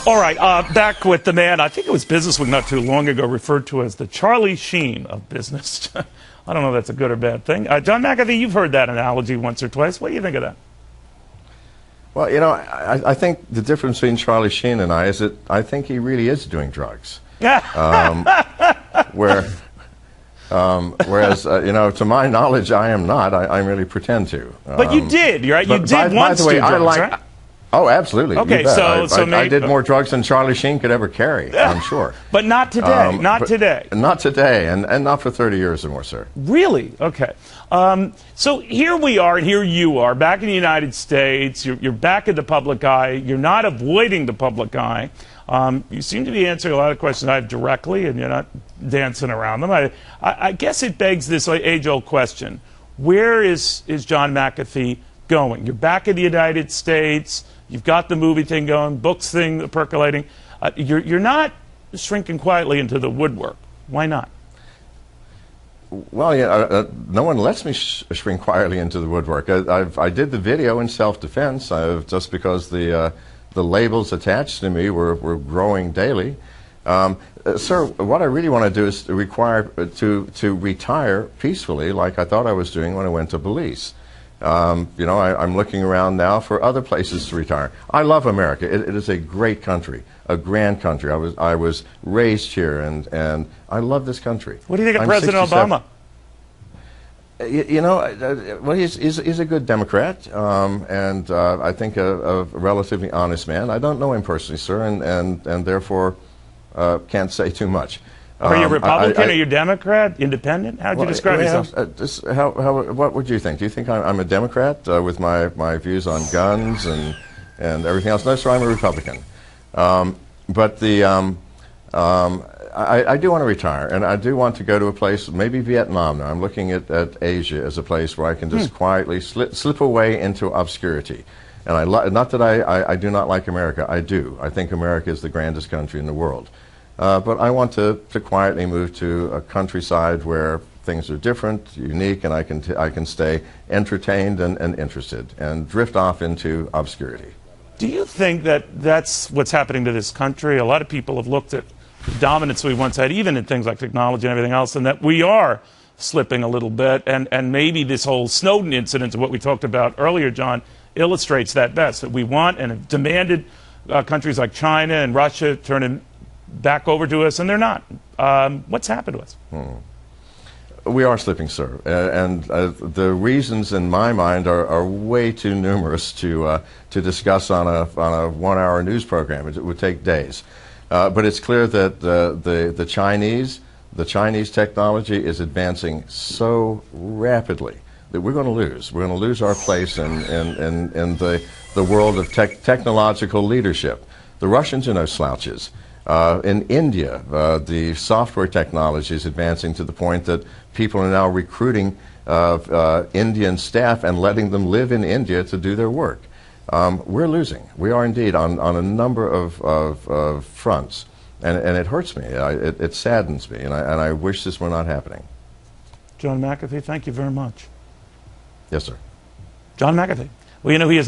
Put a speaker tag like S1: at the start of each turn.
S1: All right, back with the man. I think it was Businessweek not too long ago referred to as the Charlie Sheen of business. I don't know if that's a good or bad thing. John McAfee, you've heard that analogy once or twice. What do you think of that?
S2: Well, you know, I think the difference between Charlie Sheen and I is that I think he really is doing drugs. Whereas, you know, to my knowledge, I am not. I merely pretend to.
S1: But you did, right? You did once do drugs, right?
S2: Oh, absolutely.
S1: Okay,
S2: I did more drugs than Charlie Sheen could ever carry, I'm sure.
S1: But not today, not today.
S2: Not today, and not for 30 years or more, sir.
S1: Really? Okay. So here we are, and here you are, back in the United States. You're back in the public eye. You're not avoiding the public eye. You seem to be answering a lot of questions I have directly, and you're not dancing around them. I guess it begs this age-old question. Where is John McAfee going? You're back in the United States. You've got the movie thing going, books thing percolating. You're not shrinking quietly into the woodwork. Why not?
S2: Well, yeah, no one lets me shrink quietly into the woodwork. I did the video in self-defense just because the labels attached to me were growing daily. Sir, what I really want to do is to retire peacefully, like I thought I was doing when I went to Belize. You know, I'm looking around now for other places to retire. I love America. It is a great country, a grand country. I was raised here, and I love this country.
S1: What do you think of President Obama?
S2: You know, well, he's a good Democrat, and I think a relatively honest man. I don't know him personally, sir, and therefore can't say too much.
S1: Are you Republican? Are you Democrat? Independent? How would you describe yourself?
S2: What would you think? Do you think I'm a Democrat with my views on guns and everything else? No, sir, I'm a Republican. But I do want to retire, and I do want to go to a place, maybe Vietnam now. I'm looking at Asia as a place where I can just quietly slip away into obscurity. And not that I do not like America. I do. I think America is the grandest country in the world. But I want to quietly move to a countryside where things are different, unique, and I can stay entertained and interested and drift off into obscurity.
S1: Do you think that that's what's happening to this country? A lot of people have looked at the dominance we once had, even in things like technology and everything else, and that we are slipping a little bit. And maybe this whole Snowden incident, what we talked about earlier, John, illustrates that best, that we want and have demanded countries like China and Russia turn back over to us, and they're not. What's happened to us?
S2: We are slipping, sir, and the reasons in my mind are way too numerous to discuss on a 1-hour news program. It would take days. But it's clear that the Chinese technology is advancing so rapidly that we're going to lose. We're going to lose our place in the world of technological leadership. The Russians are no slouches. In India, the software technology is advancing to the point that people are now recruiting Indian staff and letting them live in India to do their work. We're losing. We are indeed on a number of fronts, and it hurts me. It saddens me, and I wish this were not happening.
S1: John McAfee, thank you very much.
S2: Yes, sir.
S1: John McAfee. Well, you know, he is not